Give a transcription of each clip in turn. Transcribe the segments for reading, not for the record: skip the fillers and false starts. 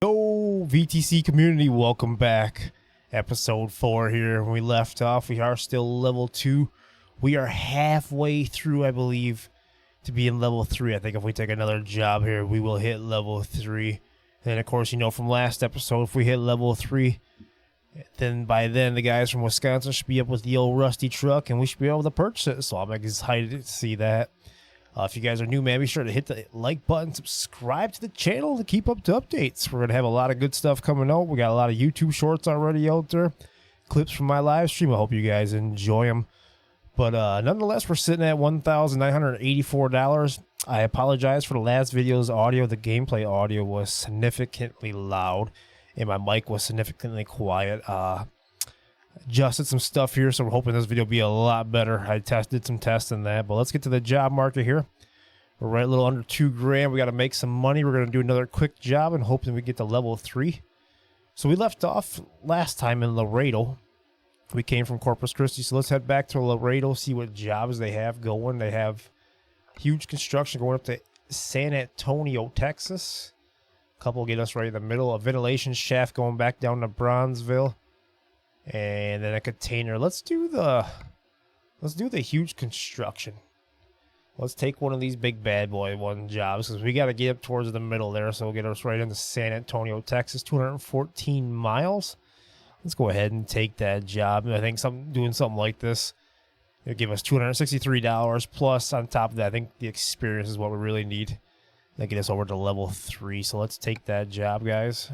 Yo, VTC community, welcome back. Episode 4 here. When we left off, we are still level 2. We are halfway through, I believe, to be in level 3. I think if we take another job here, we will hit level 3. And of course, you know from last episode, if we hit level 3, then by then the guys from Wisconsin should be up with the old rusty truck and we should be able to purchase it. So I'm excited to see that. If you guys are new, man, be sure to hit the like button, subscribe to the channel to keep up to updates. We're going to have a lot of good stuff coming out. We got a lot of YouTube shorts already out there, clips from my live stream. I hope you guys enjoy them. But nonetheless, we're sitting at $1,984. I apologize for the last video's audio. The gameplay audio was significantly loud, and my mic was significantly quiet. Adjusted some stuff here, so we're hoping this video will be a lot better. I did some tests in that, but let's get to the job market here. We're right a little under $2,000. We got to make some money. We're going to do another quick job and hoping we get to level 3. So we left off last time in Laredo. We came from Corpus Christi, so let's head back to Laredo, see what jobs they have going. They have huge construction going up to San Antonio, Texas. A couple get us right in the middle. A ventilation shaft going back down to Bronzeville. And then a container. Let's do the huge construction. Let's take one of these big bad boy jobs because we got to get up towards the middle there. So we'll get us right into San Antonio, Texas, 214 miles. Let's go ahead and take that job. I think doing something like this, it'll give us $263 plus on top of that. I think the experience is what we really need to get us over to level 3. So let's take that job, guys.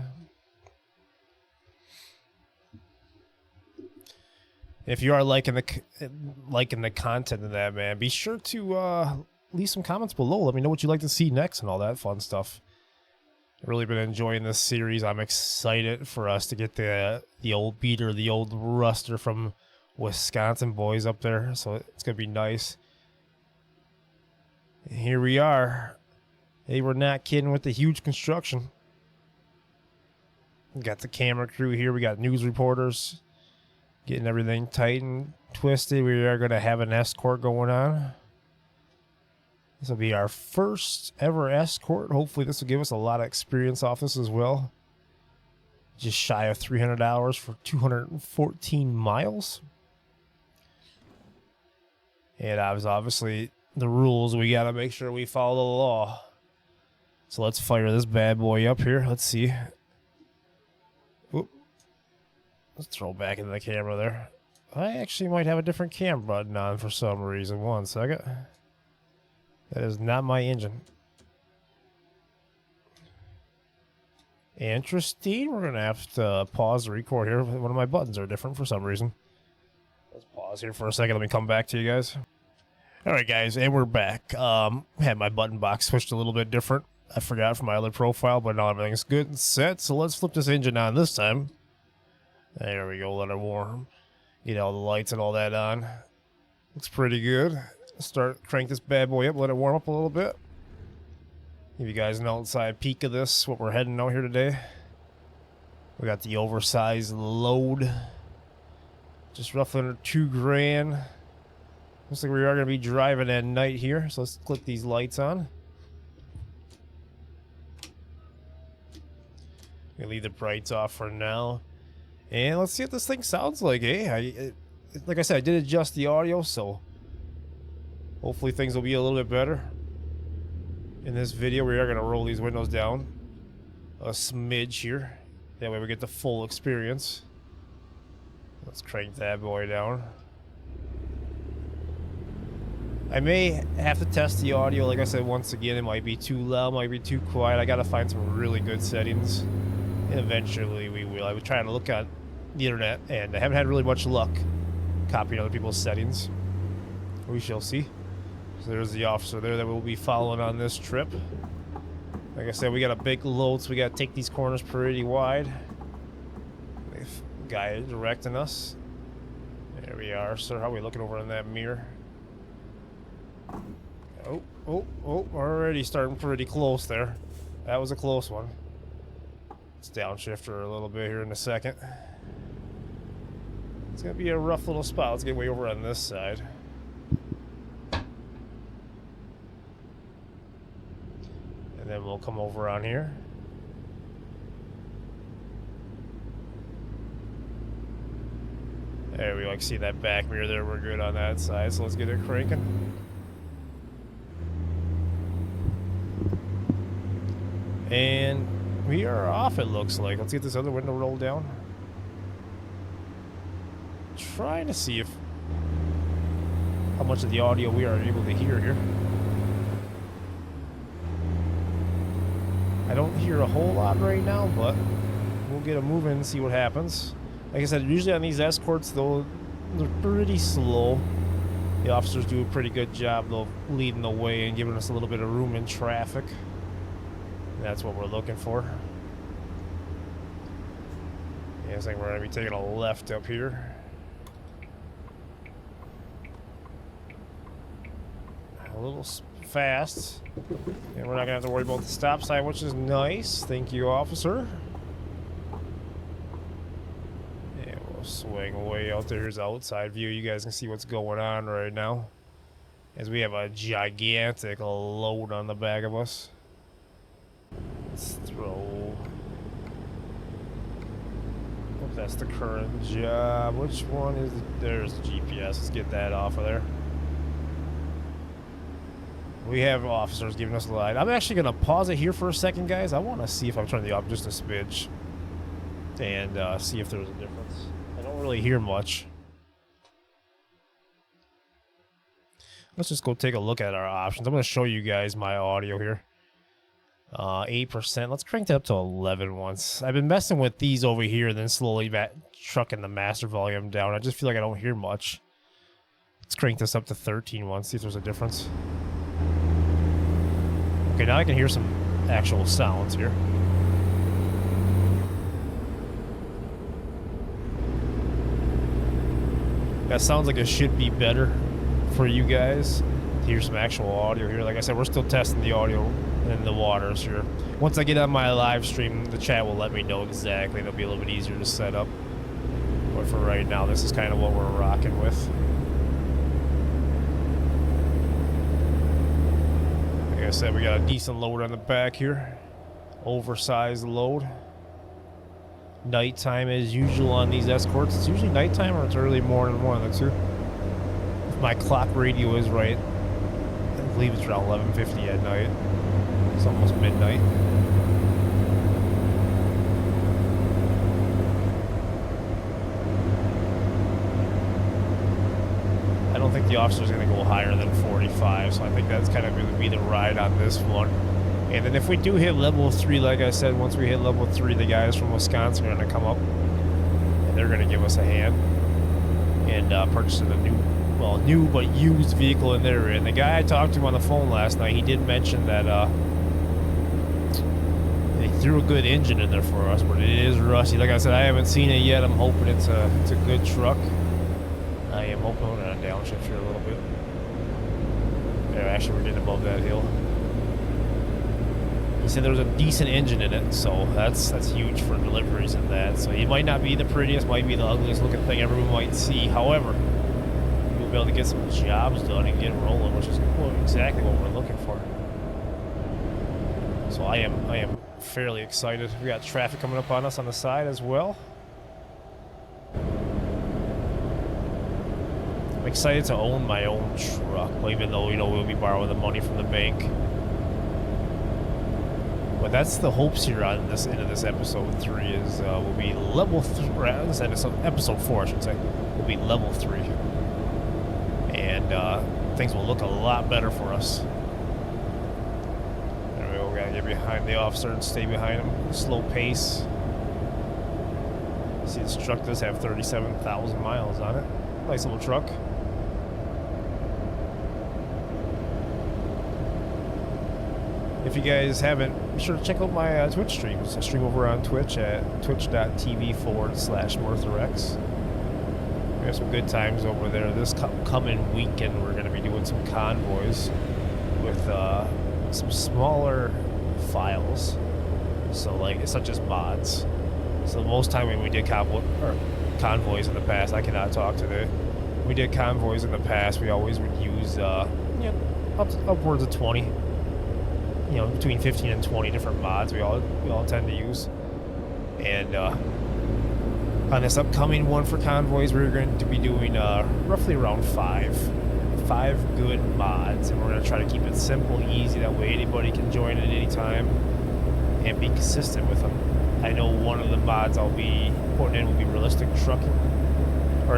If you are liking the content of that, man, be sure to leave some comments below. Let me know what you'd like to see next and all that fun stuff. I've really been enjoying this series. I'm excited for us to get the old beater, the old ruster from Wisconsin boys up there. So it's going to be nice. And here we are. They were not kidding with the huge construction. We got the camera crew here. We got news reporters. Getting everything tight and twisted. We are going to have an escort going on. This will be our first ever escort. Hopefully this will give us a lot of experience off this as well. Just shy of $300 for 214 miles. And obviously the rules, we got to make sure we follow the law. So let's fire this bad boy up here. Let's see. Let's throw back into the camera there. I actually might have a different camera button on for some reason. 1 second. That is not my engine. Interesting. We're going to have to pause the record here. One of my buttons are different for some reason. Let's pause here for a second. Let me come back to you guys. Alright guys, and we're back. Had my button box switched a little bit different. I forgot from my other profile, but now everything's good and set. So let's flip this engine on this time. There we go, let it warm. Get all the lights and all that on. Looks pretty good. Crank this bad boy up, let it warm up a little bit. Give you guys an outside peek of this, what we're heading out here today. We got the oversized load. Just roughly under $2,000. Looks like we are going to be driving at night here, so let's click these lights on. Gonna leave the brights off for now. And let's see what this thing sounds like, eh? Like I said, I did adjust the audio, so hopefully things will be a little bit better. In this video, we are going to roll these windows down a smidge here. That way we get the full experience. Let's crank that boy down. I may have to test the audio. Like I said, once again, it might be too loud, might be too quiet. I got to find some really good settings. And eventually we will. I was trying to look at the internet, and I haven't had really much luck copying other people's settings. We shall see. So there's the officer there that we'll be following on this trip. Like I said, we got a big load, so we got to take these corners pretty wide. Guy directing us. There we are, sir. How are we looking over in that mirror? Oh, already starting pretty close there. That was a close one. Let's downshift her a little bit here in a second. It's going to be a rough little spot. Let's get way over on this side. And then we'll come over on here. There we like see that back mirror there. We're good on that side, so let's get it cranking. And we are off, it looks like. Let's get this other window rolled down. Trying to see how much of the audio we are able to hear here. I don't hear a whole lot right now, but we'll get a move in and see what happens. Like I said, usually on these escorts, though, they're pretty slow. The officers do a pretty good job, though, leading the way and giving us a little bit of room in traffic. That's what we're looking for. Yeah, I think we're going to be taking a left up here. A little fast. And we're not going to have to worry about the stop sign, which is nice. Thank you, officer. And we'll swing away out there. Here's the outside view. You guys can see what's going on right now, as we have a gigantic load on the back of us. Let's throw. Oh, that's the current job. Which one is there's the GPS. Let's get that off of there. We have officers giving us a light. I'm actually going to pause it here for a second, guys. I want to see if I'm turning the up just a smidge and see if there's a difference. I don't really hear much. Let's just go take a look at our options. I'm going to show you guys my audio here. 8%. Let's crank that up to 11 once. I've been messing with these over here and then slowly trucking the master volume down. I just feel like I don't hear much. Let's crank this up to 13 once, see if there's a difference. Okay, now I can hear some actual sounds here. That sounds like it should be better for you guys to hear some actual audio here. Like I said, we're still testing the audio in the waters here. Once I get on my live stream, the chat will let me know exactly. It'll be a little bit easier to set up. But for right now, this is kind of what we're rocking with. Like I said, we got a decent load on the back here. Oversized load. Nighttime is usual on these escorts. It's usually nighttime or it's early morning, one of the two. If my clock radio is right, I believe it's around 11:50 at night. It's almost midnight. I don't think the officer's going to go higher than 45, so I think that's kind of going to be the ride on this one. And then if we do hit level 3, like I said, once we hit level 3, the guys from Wisconsin are going to come up and they're going to give us a hand and purchase a new but used vehicle in there. And the guy I talked to on the phone last night, he did mention that they threw a good engine in there for us, but it is rusty. Like I said, I haven't seen it yet. I'm hoping it's a good truck. I am hoping we're going to downshift here a little bit. Yeah, actually, we're getting above that hill. He said there was a decent engine in it, so that's huge for deliveries and that. So it might not be the prettiest, might be the ugliest looking thing everyone might see. However, we'll be able to get some jobs done and get rolling, which is exactly what we're looking for. So I am fairly excited. We got traffic coming up on us on the side as well. I'm excited to own my own truck, even though, we'll be borrowing the money from the bank. But that's the hopes here on this end of this episode 3 is we'll be level 3. Episode 4, I should say. We'll be level 3, and things will look a lot better for us. Anyway, we gotta get behind the officer and stay behind him. Slow pace. See, this truck does have 37,000 miles on it. Nice little truck. If you guys haven't, be sure to check out my Twitch streams. I stream over on Twitch at twitch.tv/MurthaRex. We have some good times over there. This coming weekend, we're going to be doing some convoys with some smaller files. So, such as mods. So most time when we did convoys in the past, I cannot talk today. We did convoys in the past. We always would use upwards of 20. Between 15 and 20 different mods we all tend to use. And On this upcoming one for convoys, we're going to be doing roughly around five good mods, and we're going to try to keep it simple, easy. That way anybody can join at any time and be consistent with them. I know one of the mods I'll be putting in will be realistic trucking, or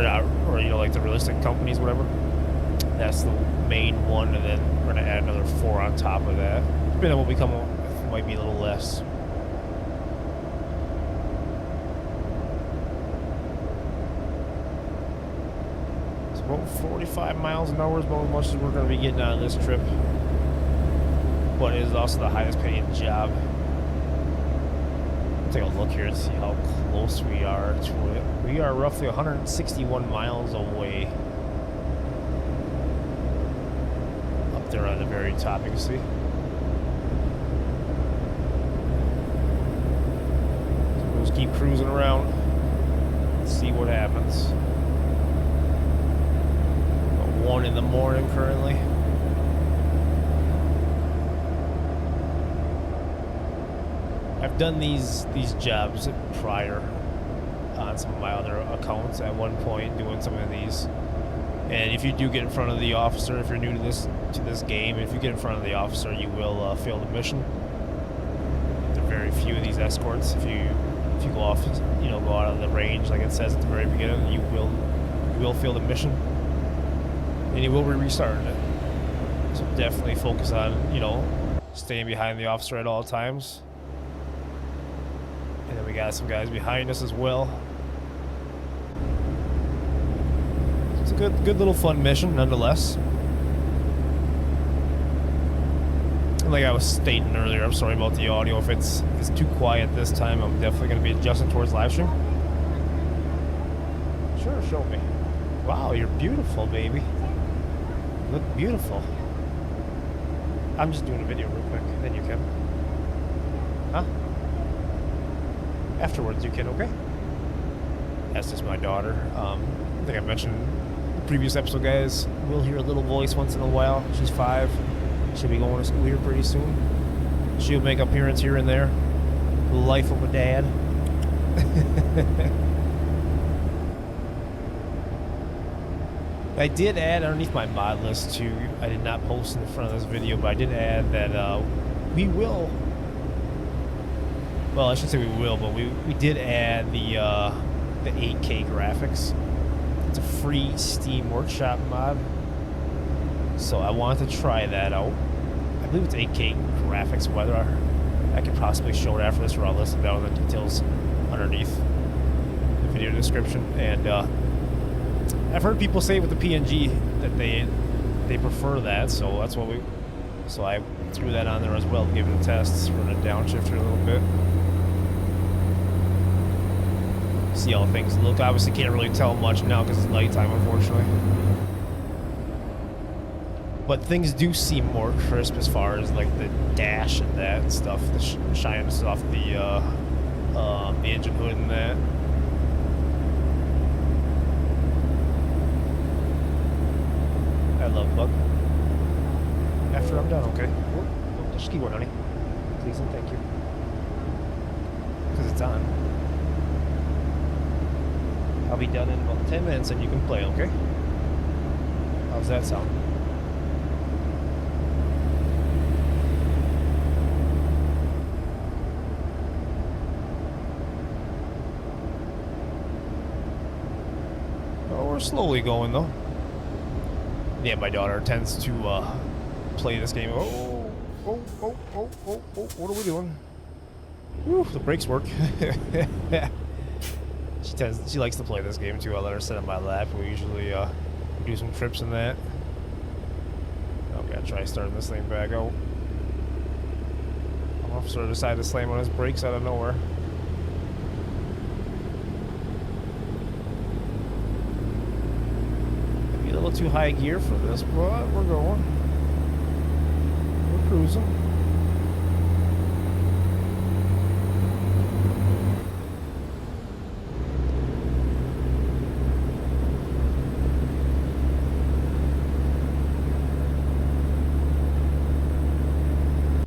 you know, like the realistic companies, whatever. That's the main one, and then we're going to add another 4 on top of that. Then it will become, it might be a little less. About 45 miles an hour is about as much as we're going to be getting on this trip, but it is also the highest paying job. Take a look here and see how close we are to it. We are roughly 161 miles away. Up there on the very top, you can see. So we'll just keep cruising around and see what happens. 1 in the morning currently. I've done these jobs prior on some of my other accounts at one point, doing some of these. And if you do get in front of the officer, if you're new to this game, if you get in front of the officer, you will fail the mission. There are very few of these escorts. If you go off, you know, go out of the range, like it says at the very beginning, you will fail the mission. And you will be restarting it. So definitely focus on, you know, staying behind the officer at all times. And then we got some guys behind us as well. It's a good little fun mission nonetheless. And like I was stating earlier, I'm sorry about the audio. If it's too quiet this time, I'm definitely going to be adjusting towards live stream. Sure, show me. Wow, you're beautiful, baby. You look beautiful. I'm just doing a video real quick, then you can. Huh? Afterwards you can, okay? That's just my daughter. I think I mentioned in the previous episode, guys. We'll hear a little voice once in a while. She's 5. She'll be going to school here pretty soon. She'll make appearance here and there. The life of a dad. I did add underneath my mod list too, I did not post in the front of this video, but I did add that we will, well, I should say we will, but we did add the 8K graphics. It's a free Steam Workshop mod, so I wanted to try that out. I believe it's 8K graphics, whether I could possibly show it after this, or I'll list down the details underneath the video description. And I've heard people say with the PNG that they prefer that, so that's what so I threw that on there as well, give it a test, run a downshift here a little bit. See how things look. Obviously can't really tell much now because it's nighttime, unfortunately. But things do seem more crisp as far as like the dash and that and stuff, the shyness off the engine hood and that. I love bug. After I'm done, okay? Oh, just keep going, honey. Please and thank you. Because it's on. I'll be done in about 10 minutes and you can play, okay? How's that sound? Oh, we're slowly going though. Yeah, my daughter tends to play this game. Oh, what are we doing? Woo, the brakes work. She likes to play this game too. I let her sit on my lap. We usually do some trips in that. I'm gonna try starting this thing back out. Officer decided to slam on his brakes out of nowhere. Maybe a little too high gear for this, but we're going. We're cruising.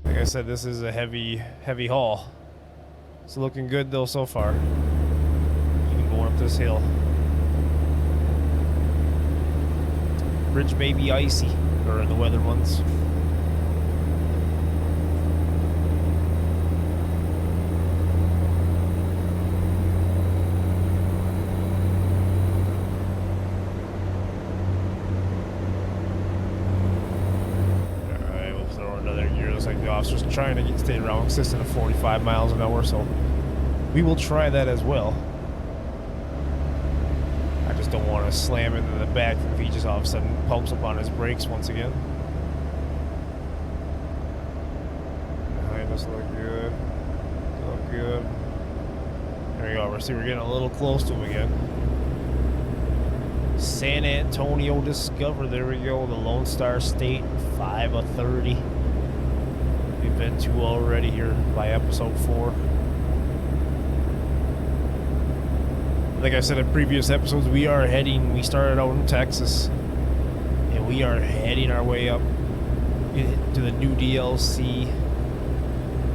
Like I said, this is a heavy haul. It's looking good though so far. Even going up up this hill. Bridge may be icy, or in the weather months. Like the officer's trying to stay around consistent of 45 miles an hour, so we will try that as well. I just don't want to slam into the back if he just all of a sudden pumps up on his brakes once again. Behind us look good. Look good. There we go. We're getting a little close to him again. San Antonio Discover. There we go. The Lone Star State 5 of 30. We've been to already here by episode 4. Like I said in previous episodes, we started out in Texas, and we are heading our way up to the new DLC,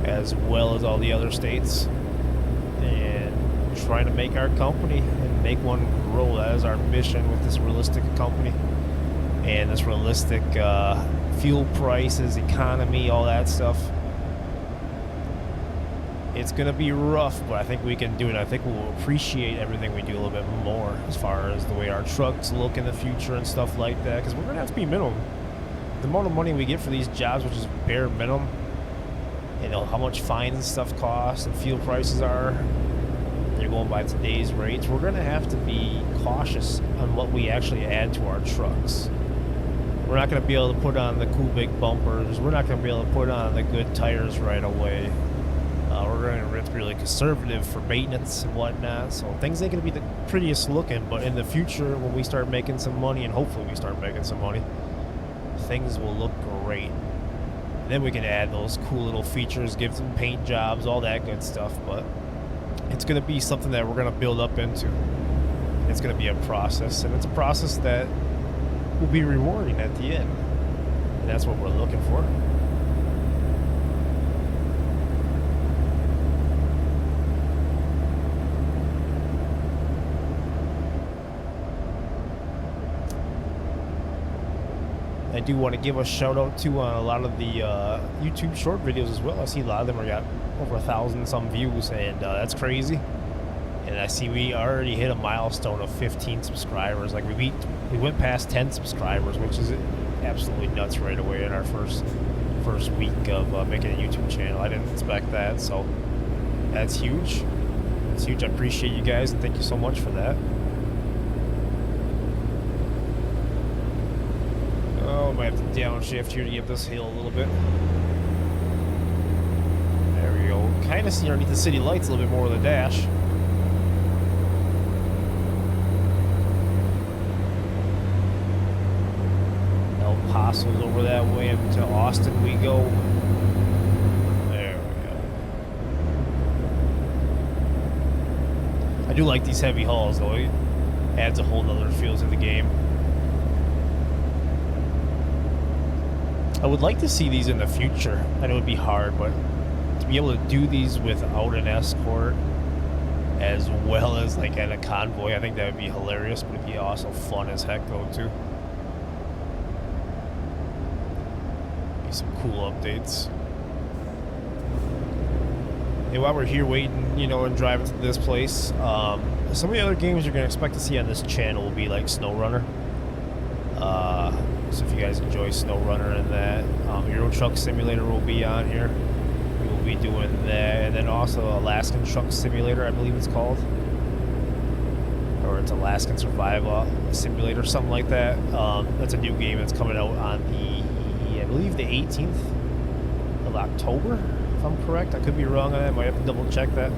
as well as all the other states, and trying to make our company and make one grow. That is our mission with this realistic company and this realistic fuel prices, economy, all that stuff. It's gonna be rough, but I think we can do it. I think we'll appreciate everything we do a little bit more as far as the way our trucks look in the future and stuff like that, because we're gonna have to be minimum. The amount of money we get for these jobs, which is bare minimum, you know, how much fines and stuff cost and fuel prices are, they're going by today's rates. We're gonna have to be cautious on what we actually add to our trucks. We're not going to be able to put on the cool big bumpers. We're not going to be able to put on the good tires right away. We're going to have to be really conservative for maintenance and whatnot. So things ain't going to be the prettiest looking, but in the future, when we start making some money, and hopefully we start making some money, things will look great. And then we can add those cool little features, give some paint jobs, all that good stuff. But it's going to be something that we're going to build up into. It's going to be a process, and it's a process that will be rewarding at the end, and that's what we're looking for. I do want to give a shout out to on a lot of the YouTube short videos as well. I see a lot of them are got over 1,000 some views, and that's crazy. And I see we already hit a milestone of 15 subscribers. Like we went past 10 subscribers, which is absolutely nuts right away in our first week of making a YouTube channel. I didn't expect that, so that's huge. It's huge. I appreciate you guys, and thank you so much for that. Oh, I might have to downshift here to get this hill a little bit. There we go. Kind of see underneath the city lights a little bit more of the dash. Paso's over that way, and to Austin we go. There we go. I do like these heavy hauls though. It adds a whole nother feel to the game. I would like to see these in the future. I know it would be hard, but to be able to do these without an escort, as well as like at a convoy, I think that would be hilarious, but it'd be also fun as heck though too. Some cool updates. And while we're here waiting, you know, and driving to this place, some of the other games you're going to expect to see on this channel will be like SnowRunner. So if you guys enjoy SnowRunner and that, Euro Truck Simulator will be on here. We will be doing that. And then also Alaskan Truck Simulator, I believe it's called. Or it's Alaskan Survival Simulator, something like that. That's a new game that's coming out on I believe the 18th of October, if I'm correct. I could be wrong on that. I might have to double check that.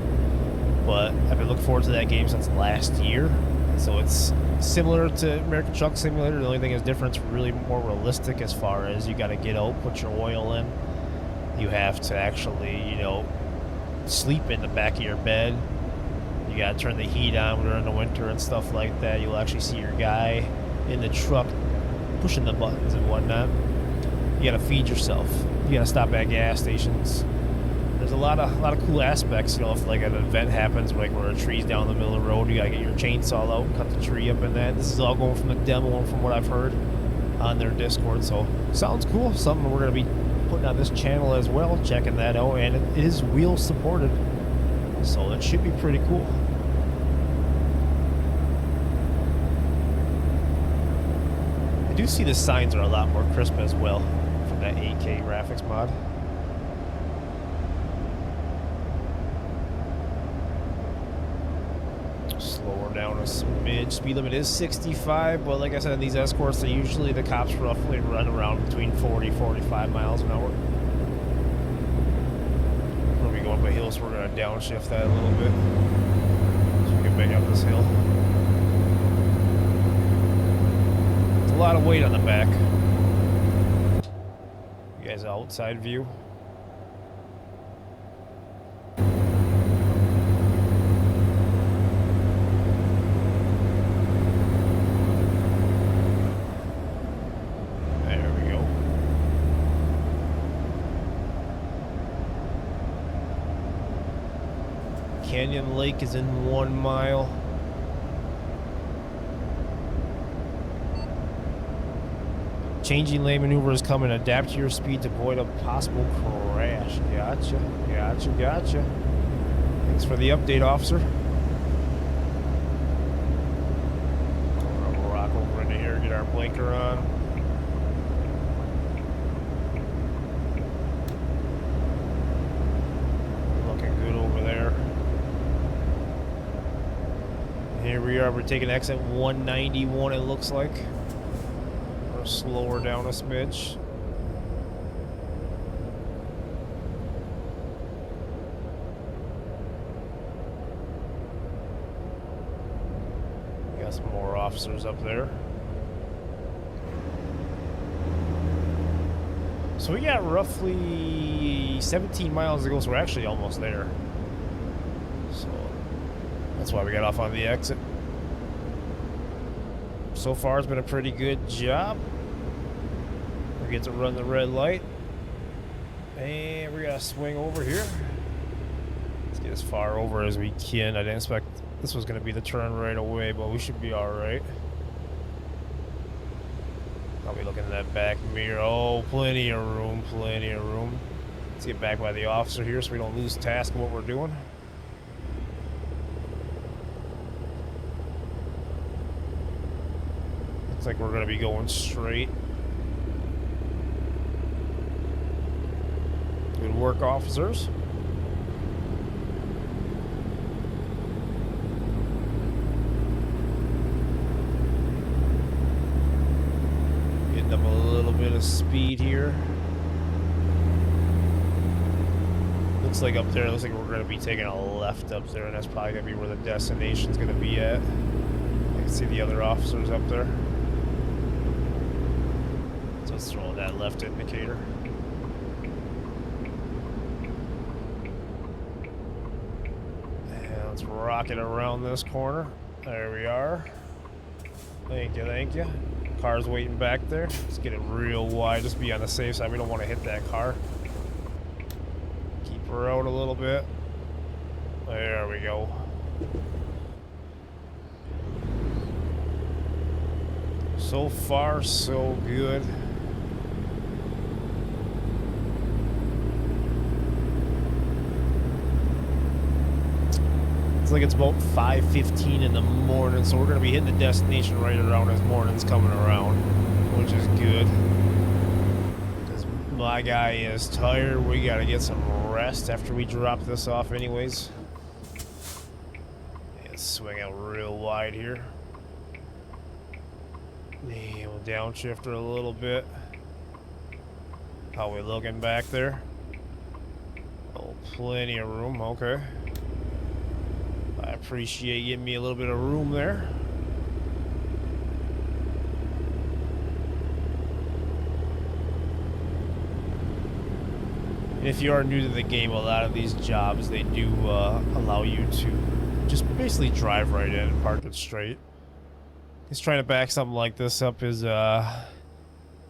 But I've been looking forward to that game since last year. So it's similar to American Truck Simulator. The only thing that's different, it's really more realistic as far as you got to get out, put your oil in. You have to actually, you know, sleep in the back of your bed. You got to turn the heat on during the winter and stuff like that. You'll actually see your guy in the truck pushing the buttons and whatnot. You gotta feed yourself. You gotta stop at gas stations. there's a lot of cool aspects. You know, if like an event happens, like where a tree's down the middle of the road, you gotta get your chainsaw out, cut the tree up, and that. This is all going from the demo and from what I've heard on their Discord. So sounds cool. Something we're gonna be putting on this channel as well, checking that out, and it is wheel supported, so that should be pretty cool. I do see the signs are a lot more crisp as well from that 8K graphics mod. Slower down a smidge. Speed limit is 65, but like I said, in these escorts, they usually, the cops roughly run around between 40-45 miles an hour. We're going to be going up a hill, so we're going to downshift that a little bit so we can make up this hill. A lot of weight on the back. You guys, outside view. There we go. Canyon Lake is in 1 mile. Changing lane maneuvers come and adapt to your speed to avoid a possible crash. Gotcha, gotcha, gotcha. Thanks for the update, officer. We'll rock over into here, get our blinker on. Looking good over there. Here we are, we're taking exit 191, it looks like. Slower down a smidge. Got some more officers up there. So we got roughly 17 miles to go, so we're actually almost there. So that's why we got off on the exit. So far it's been a pretty good job. We get to run the red light. And we gotta swing over here. Let's get as far over as we can. I didn't expect this was gonna be the turn right away, but we should be alright. I'll be looking at that back mirror. Oh, plenty of room, plenty of room. Let's get back by the officer here so we don't lose task of what we're doing. Looks like we're going to be going straight. Good work, officers. Getting up a little bit of speed here. Looks like up there, looks like we're going to be taking a left up there, and that's probably going to be where the destination's going to be at. I can see the other officers up there. So let's throw that left indicator. And let's rock it around this corner. There we are. Thank you, thank you. Car's waiting back there. Let's get it real wide, just be on the safe side. We don't want to hit that car. Keep her out a little bit. There we go. So far, so good. It's like it's about 5:15 in the morning, so we're going to be hitting the destination right around as morning's coming around, which is good. Because my guy is tired. We got to get some rest after we drop this off anyways. And swing out real wide here. Yeah, we'll downshift her a little bit. How we looking back there? Oh, plenty of room. Okay. I appreciate you giving me a little bit of room there. And if you are new to the game, a lot of these jobs, they do allow you to just basically drive right in and park it straight. Just trying to back something like this up is a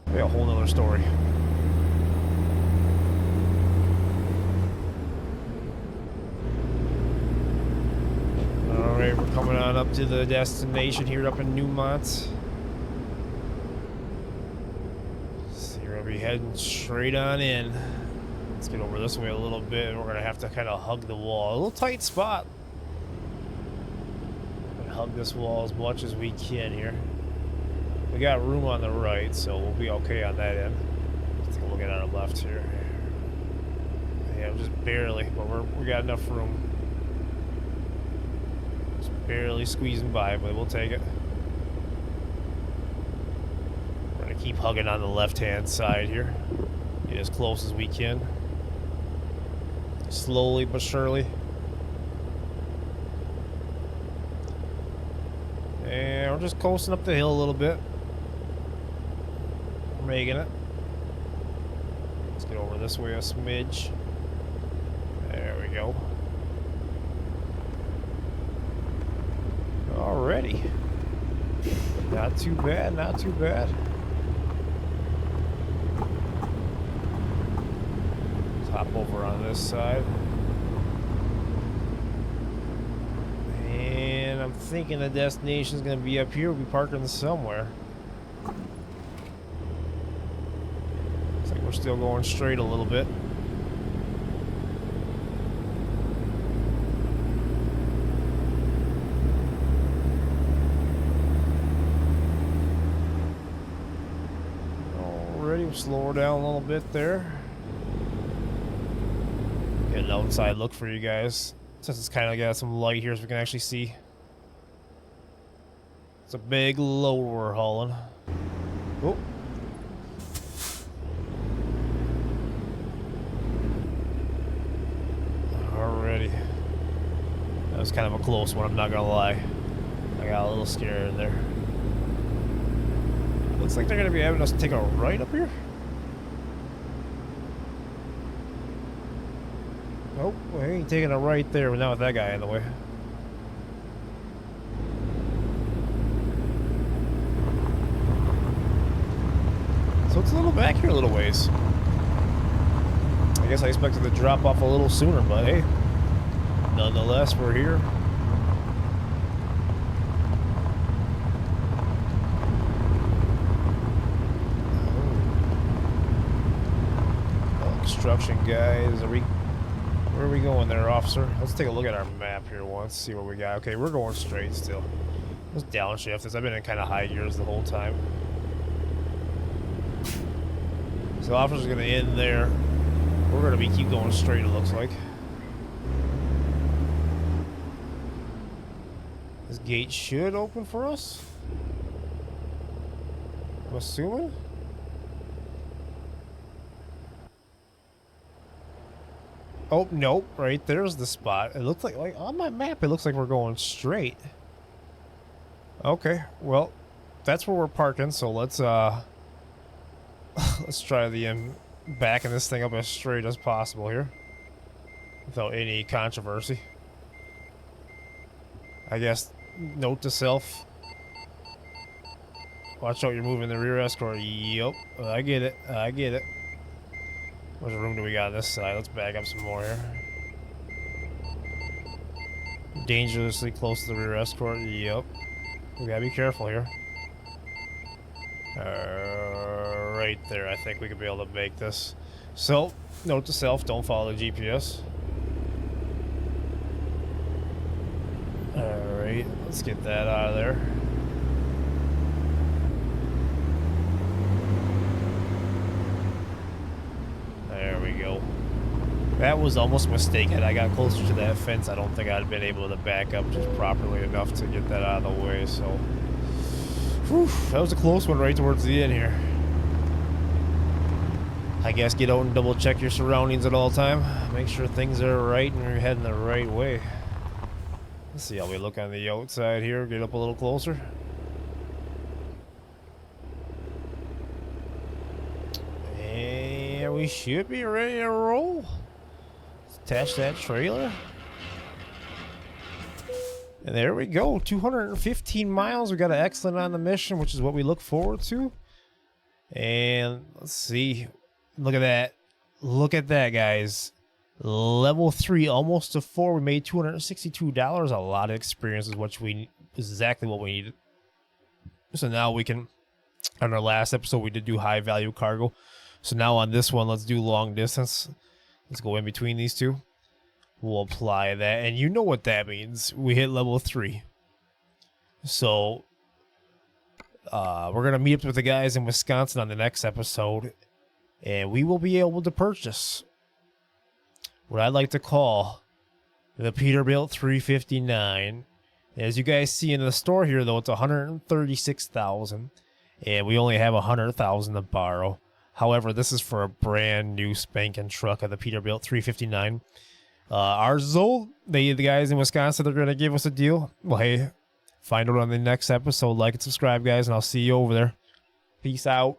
whole nother story. Alright, we're coming on up to the destination here up in Newmont. So you're gonna be heading straight on in. Let's get over this way a little bit. We're gonna have to kind of hug the wall. A little tight spot. Hug this wall as much as we can here. We got room on the right, so we'll be okay on that end. Let's take a look at our left here. Yeah, just barely, but we got enough room. Just barely squeezing by, but we'll take it. We're gonna keep hugging on the left-hand side here. Get as close as we can. Slowly but surely. And we're just coasting up the hill a little bit. We're making it. Let's get over this way a smidge. There we go. Alrighty. Not too bad, not too bad. Let's hop over on this side. And I'm thinking the destination's gonna be up here. We'll be parking somewhere. Looks like we're still going straight a little bit. Alrighty, slow her down a little bit there. Get an outside look for you guys. Since it's kind of got some light here so we can actually see. It's a big load we're hauling. Oh. Alrighty. That was kind of a close one, I'm not gonna lie. I got a little scared there. Looks like they're gonna be having us take a right up here. Nope, we ain't taking a right there, but not with that guy in the way. So it's a little back here a little ways. I guess I expected to drop off a little sooner, but hey, nonetheless, we're here. Oh, construction guys, where are we going there, officer? Let's take a look at our map here once, see what we got. Okay, we're going straight still. Let's downshift this. I've been in kind of high gears the whole time. So the officer's gonna end there. We're gonna keep going straight, it looks like. This gate should open for us, I'm assuming. Oh, nope, right there's the spot. It looks like on my map, it looks like we're going straight. Okay, well, that's where we're parking, so let's let's try the backing this thing up as straight as possible here. Without any controversy. I guess, note to self. Watch out, you're moving the rear escort. Yup, I get it, I get it. What room do we got on this side? Let's back up some more here. Dangerously close to the rear escort. Yep. We gotta be careful here. Right there. I think we could be able to make this. So, note to self, don't follow the GPS. Alright, let's get that out of there. There we go. That was almost a mistake. Had I got closer to that fence, I don't think I'd been able to back up just properly enough to get that out of the way. So, whew, that was a close one right towards the end here. I guess get out and double check your surroundings at all time. Make sure things are right and you're heading the right way. Let's see how we look on the outside here. Get up a little closer. And we should be ready to roll. Let's attach that trailer. And there we go. 215 miles. We got an excellent on the mission, which is what we look forward to. And let's see. Look at that. Look at that, guys. Level 3, almost to 4. We made $262. A lot of experience is exactly what we needed. So now we can, on our last episode, we did do high value cargo. So now on this one, let's do long distance. Let's go in between these two. We'll apply that. And you know what that means. We hit level 3. So we're going to meet up with the guys in Wisconsin on the next episode. And we will be able to purchase what I like to call the Peterbilt 359. As you guys see in the store here, though, it's $136,000, and we only have $100,000 to borrow. However, this is for a brand new spanking truck of the Peterbilt 359. Ours is old. The guys in Wisconsin, they're gonna give us a deal. Well, hey, find out on the next episode. Like and subscribe, guys, and I'll see you over there. Peace out.